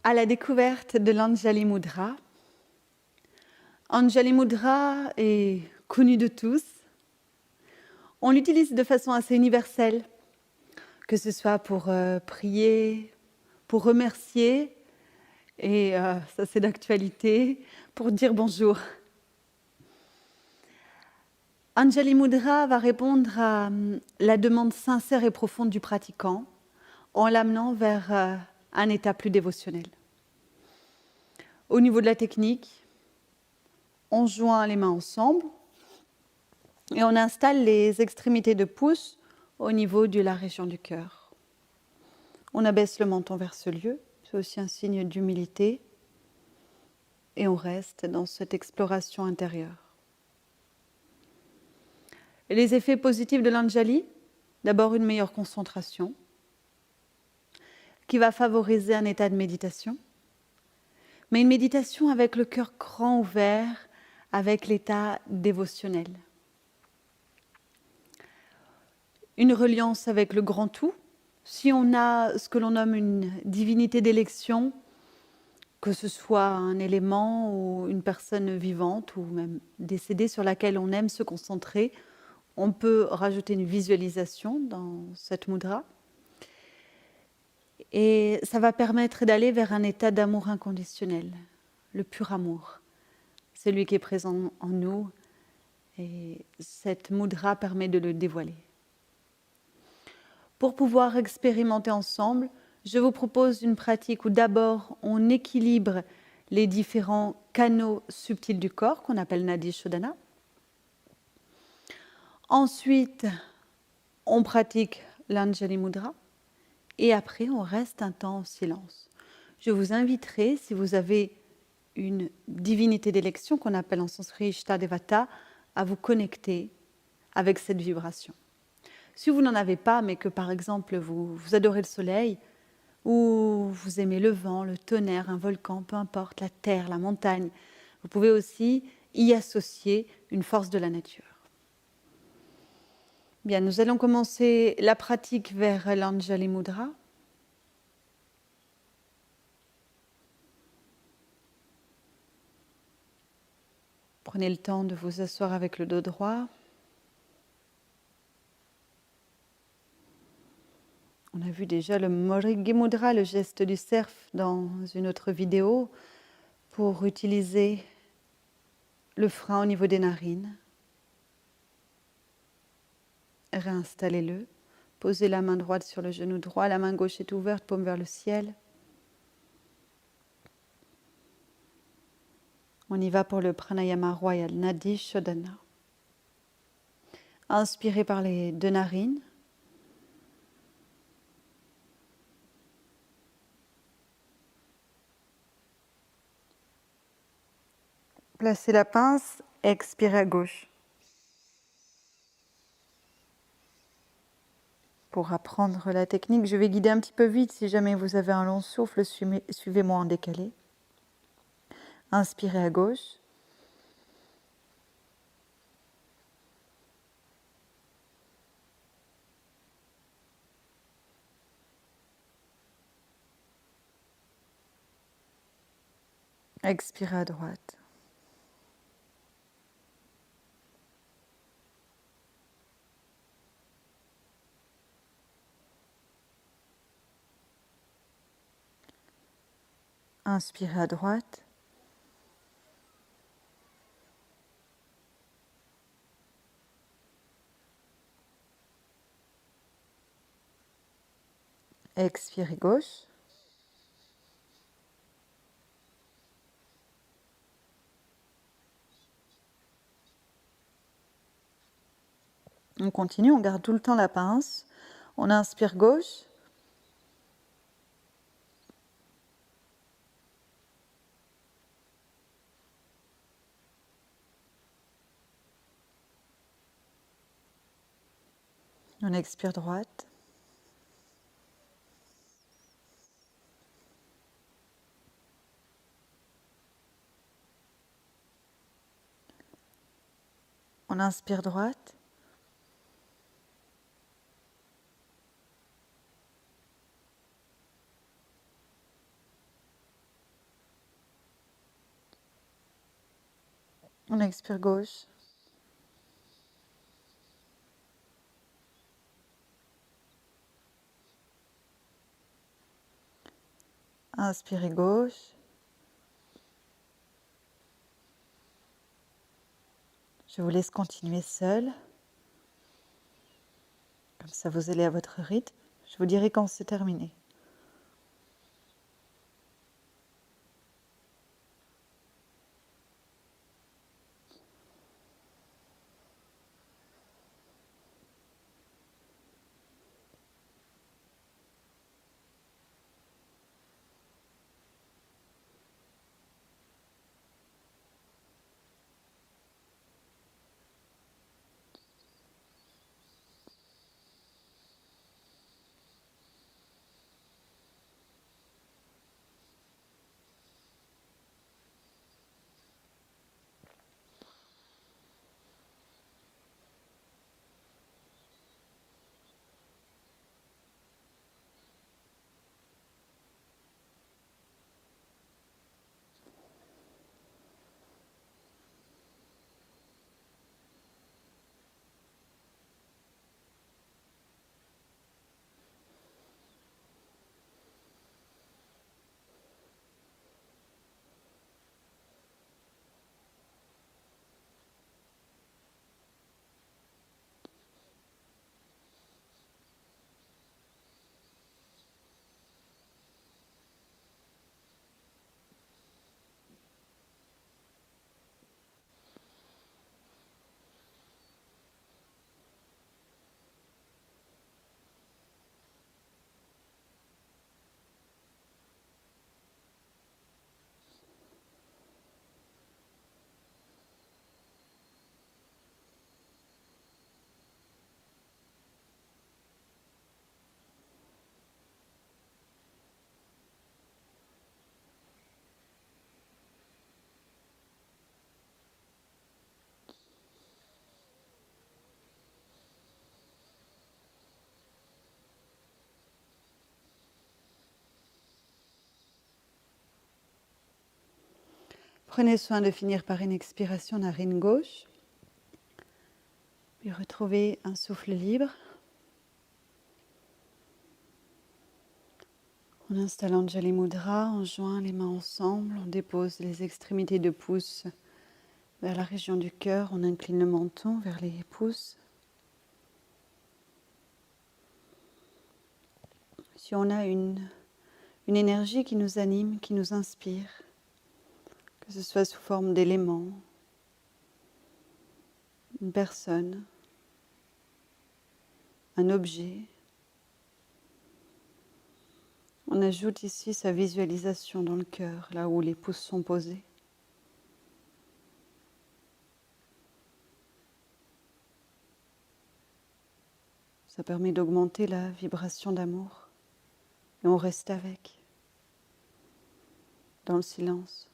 à la découverte de l'Anjali Mudra. Anjali Mudra est connue de tous. On l'utilise de façon assez universelle, que ce soit pour prier, pour remercier, et ça c'est d'actualité, pour dire bonjour. Anjali Mudra va répondre à la demande sincère et profonde du pratiquant en l'amenant vers un état plus dévotionnel. Au niveau de la technique, on joint les mains ensemble et on installe les extrémités de pouce au niveau de la région du cœur. On abaisse le menton vers ce lieu, c'est aussi un signe d'humilité, et on reste dans cette exploration intérieure. Et les effets positifs de l'Anjali, d'abord une meilleure concentration, qui va favoriser un état de méditation, mais une méditation avec le cœur grand ouvert, avec l'état dévotionnel. Une reliance avec le grand tout. Si on a ce que l'on nomme une divinité d'élection, que ce soit un élément ou une personne vivante ou même décédée sur laquelle on aime se concentrer, on peut rajouter une visualisation dans cette mudra. Et ça va permettre d'aller vers un état d'amour inconditionnel, le pur amour, celui qui est présent en nous. Et cette mudra permet de le dévoiler. Pour pouvoir expérimenter ensemble, je vous propose une pratique où d'abord on équilibre les différents canaux subtils du corps qu'on appelle Nadi Shodhana. Ensuite, on pratique l'Anjali Mudra et après on reste un temps en silence. Je vous inviterai, si vous avez une divinité d'élection qu'on appelle en sanskrit Ishta Devata, à vous connecter avec cette vibration. Si vous n'en avez pas, mais que par exemple vous adorez le soleil, ou vous aimez le vent, le tonnerre, un volcan, peu importe, la terre, la montagne, vous pouvez aussi y associer une force de la nature. Bien, nous allons commencer la pratique vers l'Anjali Mudra. Prenez le temps de vous asseoir avec le dos droit. On a vu déjà le Morigi Mudra, le geste du cerf, dans une autre vidéo, pour utiliser le frein au niveau des narines. Réinstallez-le. Posez la main droite sur le genou droit, la main gauche est ouverte, paume vers le ciel. On y va pour le pranayama royal, Nadi Shodhana. Inspirez par les deux narines. Placez la pince, expirez à gauche. Pour apprendre la technique, je vais guider un petit peu vite. Si jamais vous avez un long souffle, suivez-moi en décalé. Inspirez à gauche. Expirez à droite. Inspirez à droite. Expirez gauche. On continue, on garde tout le temps la pince. On inspire gauche. On expire droite. On inspire droite. On expire gauche. Inspirez gauche. Je vous laisse continuer seul. Comme ça, vous allez à votre rythme. Je vous dirai quand c'est terminé. Prenez soin de finir par une expiration narine gauche. Puis retrouvez un souffle libre. On installe Anjali Mudra, on joint les mains ensemble, on dépose les extrémités de pouces vers la région du cœur, on incline le menton vers les pouces. Si on a une énergie qui nous anime, qui nous inspire, que ce soit sous forme d'éléments, une personne, un objet, on ajoute ici sa visualisation dans le cœur, là où les pouces sont posés. Ça permet d'augmenter la vibration d'amour. Et on reste avec, dans le silence.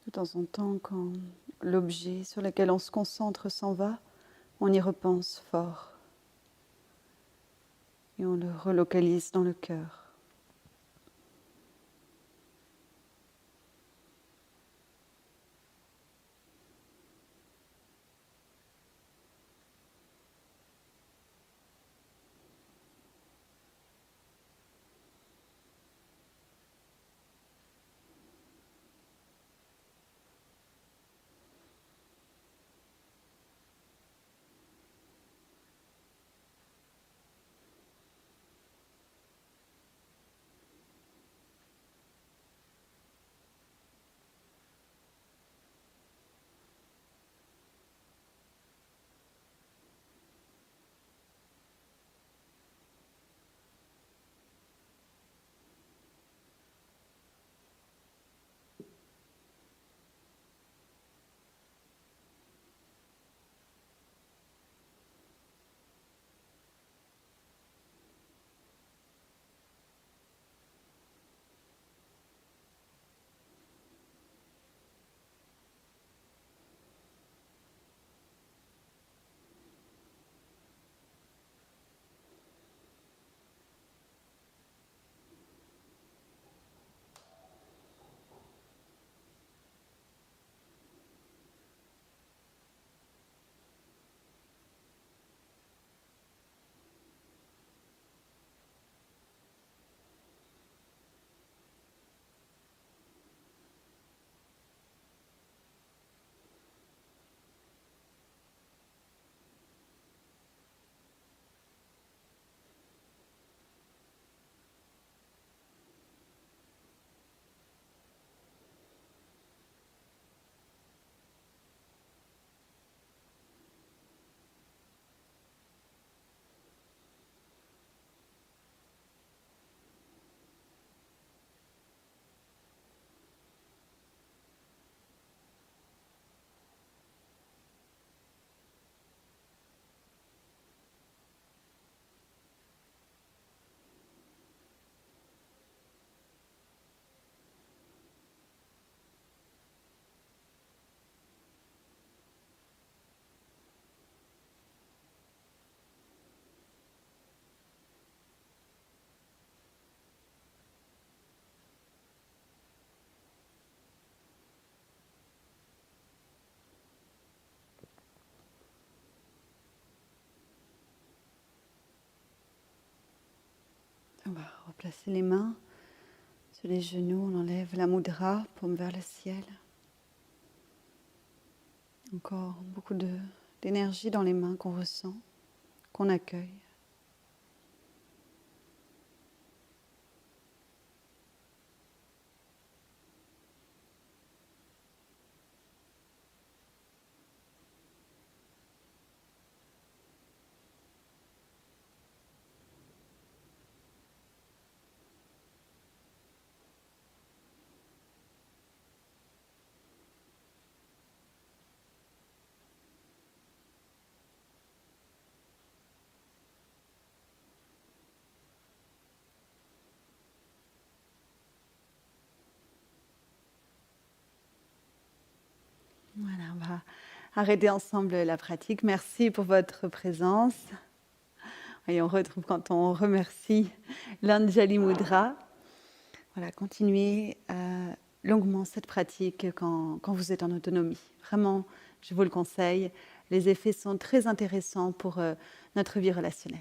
De temps en temps, quand l'objet sur lequel on se concentre s'en va, on y repense fort et on le relocalise dans le cœur. placer les mains sur les genoux, on enlève la mudra, paume vers le ciel. Encore beaucoup d'énergie dans les mains qu'on ressent, qu'on accueille. Voilà, on va arrêter ensemble la pratique. Merci pour votre présence. Et on retrouve quand on remercie l'Anjali Mudra. Voilà, continuez longuement cette pratique quand vous êtes en autonomie. Vraiment, je vous le conseille. Les effets sont très intéressants pour notre vie relationnelle.